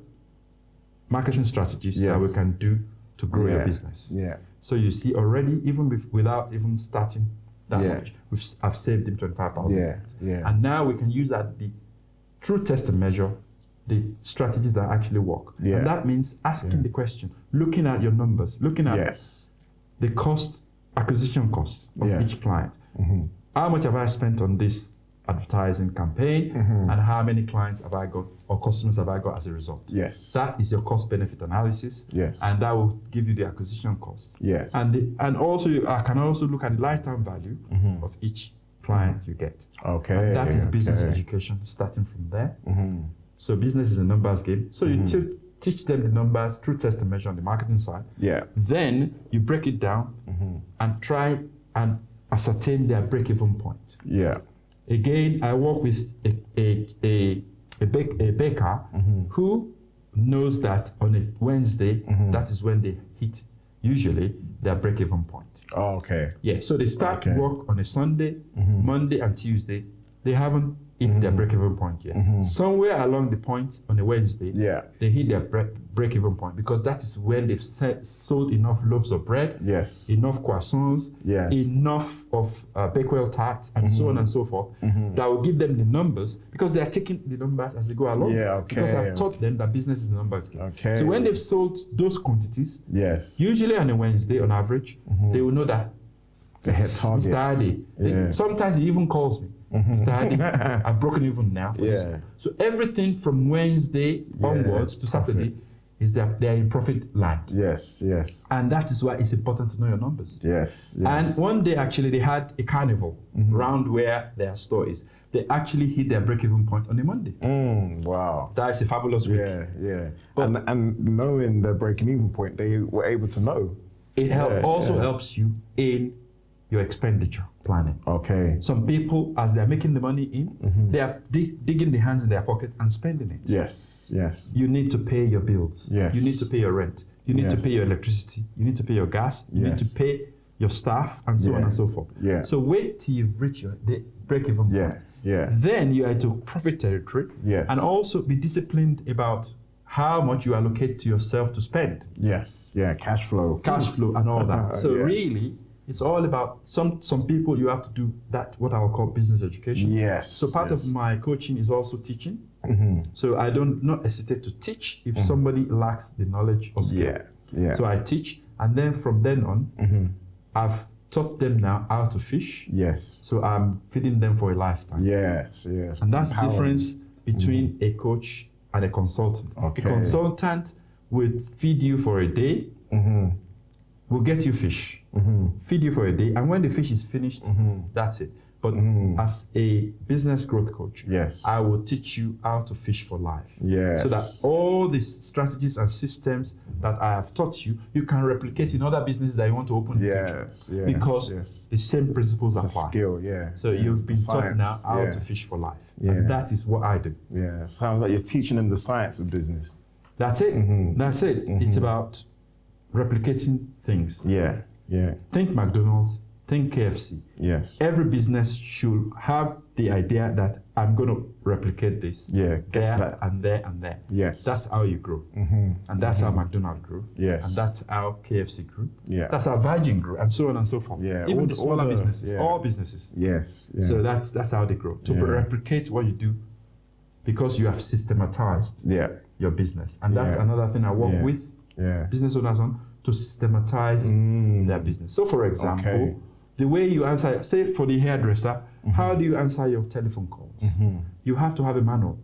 marketing strategies that we can do to grow your business. Yeah. So you see already, even without even starting that much, I've saved him 25,000. Yeah. Yeah. And now we can use that through test and measure the strategies that actually work. Yeah. And that means asking the question, looking at your numbers, looking at the acquisition cost of each client. How much have I spent on this advertising campaign, and how many clients have I got or customers have I got as a result? Yes. That is your cost benefit analysis. Yes. And that will give you the acquisition cost. Yes. And also I can also look at the lifetime value of each client you get. Okay. And that is business education, starting from there. So business is a numbers game. So you teach them the numbers through test and measure on the marketing side. Yeah. Then you break it down and try and ascertain their break-even point. Yeah. Again, I work with a baker who knows that on a Wednesday, that is when they hit usually their break-even point. Oh, okay. Yeah, so they start work on a Sunday, Monday and Tuesday. They haven't hit their break-even point yet. Somewhere along the point on a Wednesday, they hit their break-even point, because that is when they've sold enough loaves of bread, enough croissants, enough of Bakewell tarts, and so on and so forth, that will give them the numbers, because they are taking the numbers as they go along. Because I've taught them that business is a numbers game. So when they've sold those quantities, usually on a Wednesday on average, they will know that they hit target. Mr. Ade. Sometimes he even calls me. Mr. Ade, I've broken even now for this. So everything from Wednesday onwards to Saturday is that they're in profit line. Yes. And that is why it's important to know your numbers. Yes. And one day actually they had a carnival round where their store is. They actually hit their break-even point on a Monday. Wow. That is a fabulous week. Yeah. And knowing the breaking even point, they were able to know. It also helps you in your expenditure planning. Okay. Some people, as they're making the money in, they are digging their hands in their pocket and spending it. Yes. You need to pay your bills. Yes. You need to pay your rent. You need to pay your electricity. You need to pay your gas. You need to pay your staff, and so on and so forth. So wait till you've reached the break-even point. Then you are into profit territory. And also be disciplined about how much you allocate to yourself to spend. Cash flow and all that. So really, it's all about some people. You have to do that, what I will call business education. So part of my coaching is also teaching. So I don't not hesitate to teach if somebody lacks the knowledge or skill. So I teach, and then from then on, I've taught them now how to fish. So I'm feeding them for a lifetime. And that's the difference between a coach and a consultant. A consultant will feed you for a day, will get you fish, feed you for a day, and when the fish is finished, that's it. But as a business growth coach, I will teach you how to fish for life. So that all these strategies and systems that I have taught you, you can replicate in other businesses that you want to open in the future. Because the same principles apply. Skill, So you've been taught now how to fish for life. And that is what I do. Sounds like you're teaching them the science of business. That's it. That's it. It's about replicating things. Think McDonald's, think KFC. Every business should have the idea that I'm going to replicate this there and there and there. That's how you grow. And that's how McDonald's grew. And that's how KFC grew. That's how Virgin grew, and so on and so forth. Even the smaller businesses, all businesses. So that's how they grow. To replicate what you do, because you have systematized your business. And that's another thing I work with business owners on, to systematize their business. So for example, the way you answer, say for the hairdresser, how do you answer your telephone calls? You have to have a manual.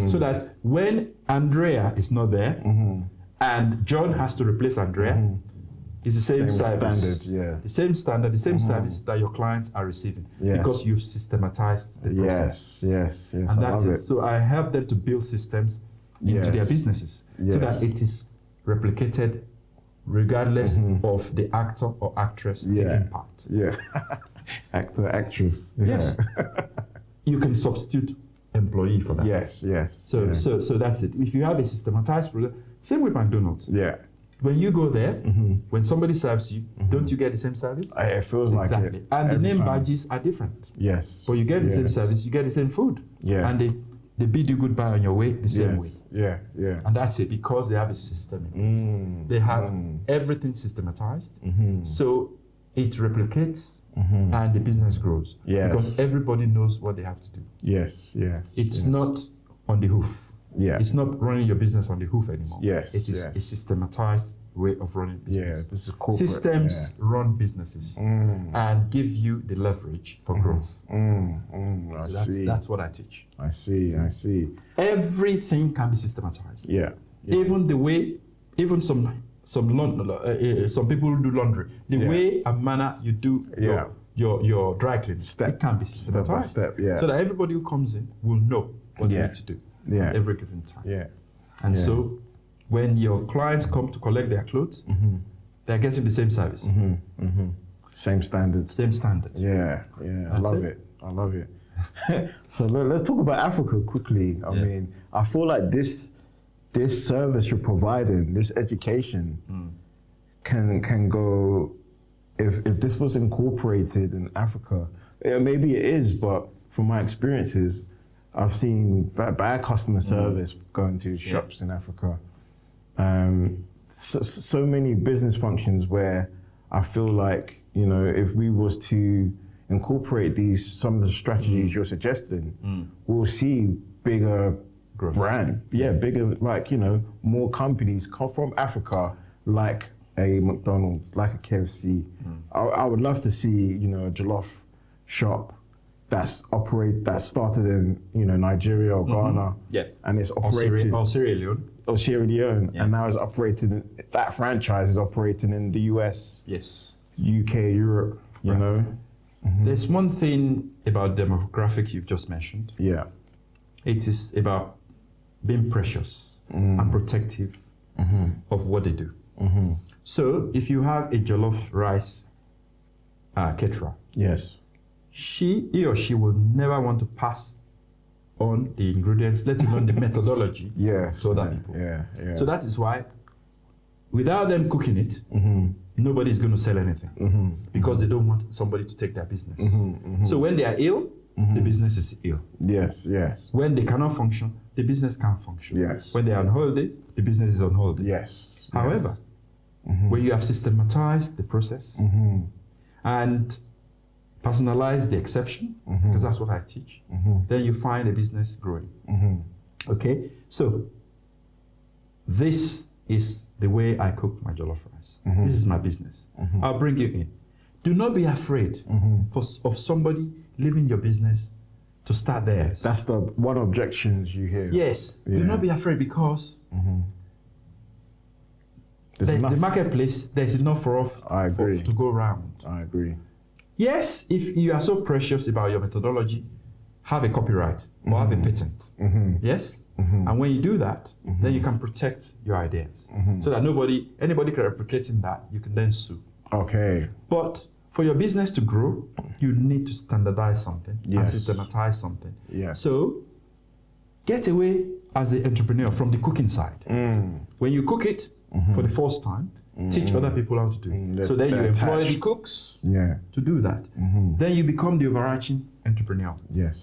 So that when Andrea is not there and John has to replace Andrea, it's the same service. The same standard, the same service that your clients are receiving, because you've systematized the process. And that's it. So I help them to build systems into their businesses so that it is replicated regardless of the actor or actress taking part. Yeah. Actor, actress. Yeah. Yes. You can substitute employee for that. Yes. So that's it. If you have a systematized process, same with McDonald's. Yeah. When you go there, when somebody serves you, don't you get the same service? It feels like it. Exactly. And the every name time. badges are different. Yes. But you get the same service, you get the same food. Yeah. And they bid you goodbye on your way the same way. Yeah. And that's it, because they have a system in place. They have everything systematized. So it replicates and the business grows. Yes. Because everybody knows what they have to do. Yes. It's not on the hoof. Yeah. It's not running your business on the hoof anymore. Yes. It is a systematized way of running business. Yeah. This is corporate. Systems run businesses and give you the leverage for growth. That's what I teach. I see. Everything can be systematized. Yeah. Even the way, some people who do laundry, the way and manner you do your dry cleaning, it can be systematized. Step by step, so that everybody who comes in will know what they need to do at every given time. Yeah. And so when your clients come to collect their clothes, they're getting the same service. Same standard. Yeah. I love it. So let's talk about Africa quickly. I mean, I feel like this service you're providing, this education, can go, if this was incorporated in Africa, maybe it is, but from my experiences, I've seen bad customer service going to shops in Africa. So many business functions where I feel like, if we was to incorporate some of the strategies you're suggesting, we'll see bigger growth. Bigger, more companies come from Africa, like a McDonald's, like a KFC. I would love to see, a jollof shop that started in, Nigeria or Ghana, and it's operated or Sierra Leone, and now it's operated. That franchise is operating in the US, UK, Europe. You know. There's one thing about demographic you've just mentioned. Yeah. It is about being precious and protective of what they do. So if you have a jollof rice caterer, he or she will never want to pass on the ingredients, let alone the methodology to other people. So that is why, without them cooking it, nobody's going to sell anything because they don't want somebody to take their business. So when they are ill, the business is ill. When they cannot function, the business can't function. When they are on holiday, the business is on holiday. However, when you have systematized the process and personalized the exception, because that's what I teach, then you find a business growing. Okay, so this is the way I cook my jollof rice. This is my business. I'll bring you in. Do not be afraid of somebody leaving your business to start theirs. That's the one objections you hear. Yes, do not be afraid because the marketplace, there's enough for us to go around. I agree. Yes, if you are so precious about your methodology, have a copyright or have a patent. Yes? And when you do that, then you can protect your ideas. So that anybody can replicate in that, you can then sue. Okay. But for your business to grow, you need to standardize something and systematize something. So get away as the entrepreneur from the cooking side. When you cook it for the first time, teach other people how to do it. So then you employ the cooks to do that. Then you become the overarching entrepreneur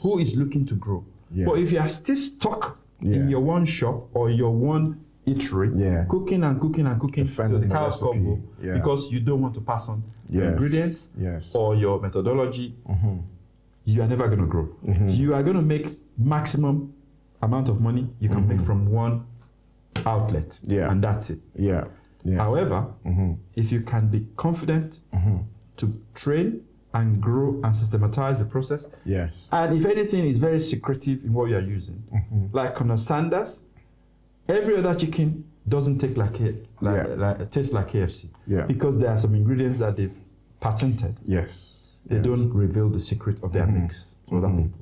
who is looking to grow. But if you are still stuck in your one shop or your one eatery, cooking and cooking and cooking till the cows come home, because you don't want to pass on your ingredients or your methodology, you are never going to grow. You are going to make maximum amount of money you can make from one outlet, and that's it. However, if you can be confident to train and grow and systematize the process, and if anything is very secretive in what you are using, like Colonel Sanders, every other chicken doesn't taste like KFC, because there are some ingredients that they've patented. They don't reveal the secret of their mix to other people.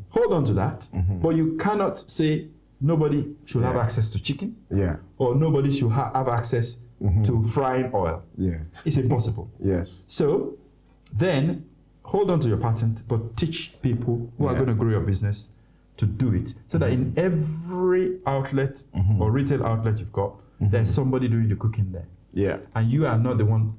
Hold on to that, but you cannot say nobody should have Yeah. access to chicken, Yeah. or nobody should have access to frying oil. Yeah. It's impossible. Yes. So then hold on to your patent, but teach people who are Yeah. going to grow your business to do it, so that in every outlet or retail outlet you've got, there's somebody doing the cooking there. Yeah. And you are not the one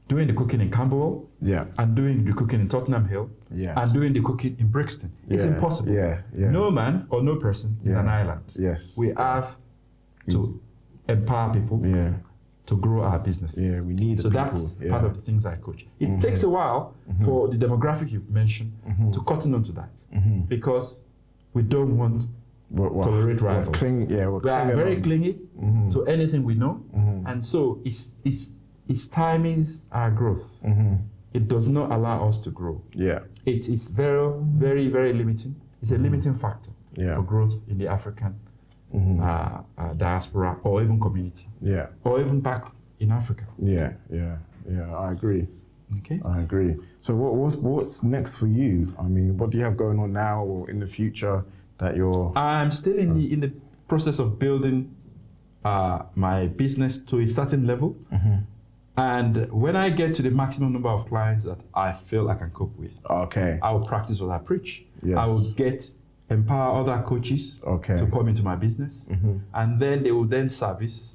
doing the cooking in Camberwell, Yeah. and doing the cooking in Tottenham Hill, Yes. and doing the cooking in Brixton. It's Yeah. impossible. Yeah. Yeah. No man or no person is Yeah. an island. Yes. We have to empower people Yeah. to grow our businesses. Yeah, we need the So people, that's yeah. part of the things I coach. It takes a while for the demographic you've mentioned to cotton onto that, because we don't want tolerate rivals. We're We are clinging very on. clingy to anything we know, and so it stymies our growth. It does not allow us to grow. Yeah. It is very, very, very limiting. It's a limiting factor Yeah. for growth in the African diaspora, or even community, Yeah. or even back in Africa. Yeah. Yeah. Yeah. I agree. Okay. I agree. So what's next for you? I mean, what do you have going on now or in the future that you're? I'm still in the process of building my business to a certain level, and when I get to the maximum number of clients that I feel I can cope with, Okay. I will practice what I preach. Yes. I will empower other coaches Okay. to come into my business, and then they will then service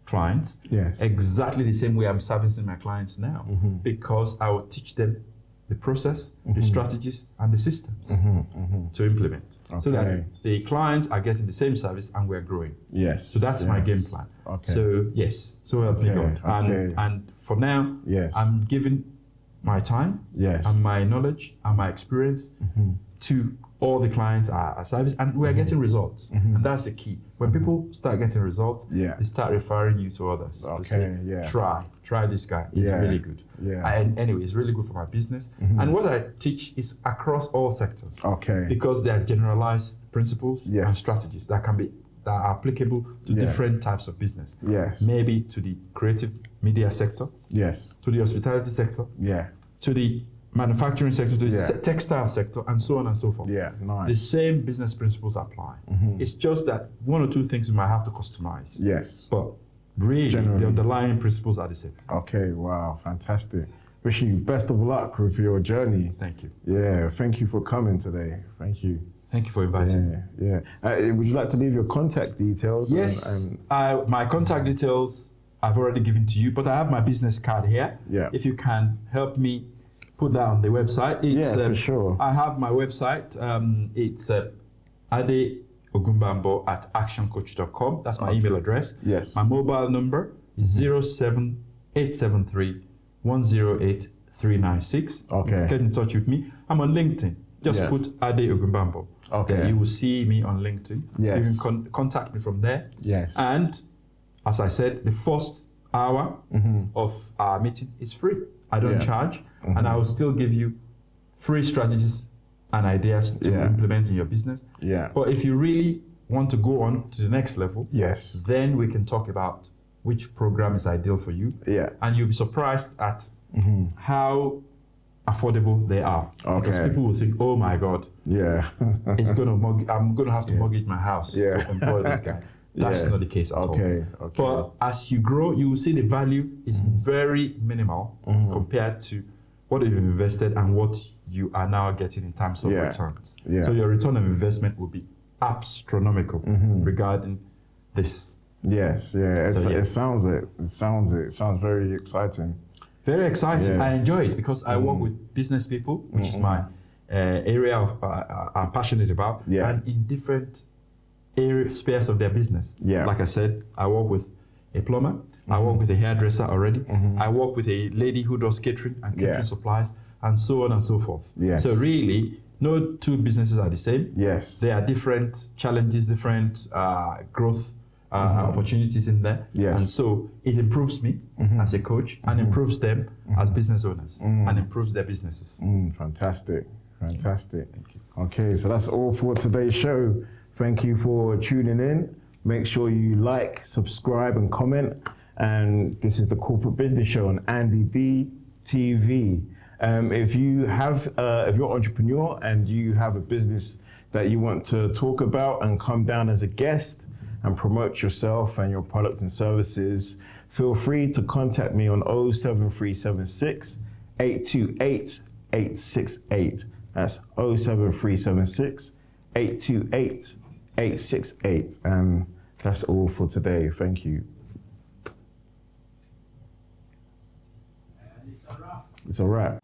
clients Yes. exactly the same way I'm servicing my clients now, because I will teach them the process, the strategies, and the systems to implement, so that Okay. the clients are getting the same service and we're growing. Yes. So that's my yes. game plan. Okay. So yes, so help me Okay, God. And, okay. and for now, Yes. I'm giving my time Yes. and my knowledge and my experience to all the clients are service, and we're getting results. And that's the key. When people start getting results, Yeah. they start referring you to others to say, Okay, yes. try this guy. He's Yeah. really good. Yeah. And anyway, it's really good for my business. And what I teach is across all sectors, Okay. because they are generalized principles Yes. and strategies that are applicable to Yeah. different types of business. Yes. Maybe to the creative media sector, Yes. to the hospitality sector, Yeah. to the manufacturing sector, to the Yeah. textile sector, and so on and so forth. Yeah. The Nice. same business principles apply. It's just that one or two things you might have to customize. Yes. But really, Generally. the underlying principles are the same. Okay. Wow. Fantastic. Wishing you best of luck with your journey. Thank you. Yeah. Thank you for coming today. Thank you. Thank you for inviting me. Yeah. Yeah. Would you like to leave your contact details? Yes, And my contact details I've already given to you, but I have my business card here. Yeah. If you can help me put that on the website. It's, Yeah, for sure. I have my website. It's Ade Ogunbambo at actioncoach.com. That's my email address. Yes. My mobile number is 07873 108 396. Okay. Get in touch with me. I'm on LinkedIn. Just Yeah. put Ade Ogunbambo. Okay. Then you will see me on LinkedIn. Yes. You can contact me from there. Yes. And as I said, the first hour of our meeting is free. I don't Yeah. charge, and I will still give you free strategies and ideas to Yeah. implement in your business. Yeah. But if you really want to go on to the next level, Yes. then we can talk about which program is ideal for you. Yeah. And you'll be surprised at how affordable they are. Because Okay. people will think, oh my God, Yeah. I'm going to have to mortgage my house Yeah. to employ this guy. That's Yeah. not the case at all. Okay. Okay. But as you grow, you will see the value is very minimal compared to what you've invested and what you are now getting in terms of Yeah. returns. Yeah. So your return on investment will be astronomical regarding this. Yes. Yeah. So, yeah. It sounds it. It sounds very exciting. Very exciting. Yeah. I enjoy it because I work with business people, which is my area of I'm passionate about, Yeah. and in different spheres of their business. Yeah. Like I said, I work with a plumber, I work with a hairdresser already, I work with a lady who does catering and catering Yeah. supplies, and so on and so forth. Yes. So really, no two businesses are the same. Yes. There are different challenges, different growth opportunities in there. Yes. And so it improves me as a coach and improves them as business owners and improves their businesses. Fantastic. Fantastic. Thank you. Okay, so that's all for today's show. Thank you for tuning in. Make sure you like, subscribe, and comment. And this is the Corporate Business Show on Andy D TV. If you're an entrepreneur and you have a business that you want to talk about and come down as a guest and promote yourself and your products and services, feel free to contact me on 07376 828 868. That's 07376 828 868. And that's all for today. Thank you. It's a wrap.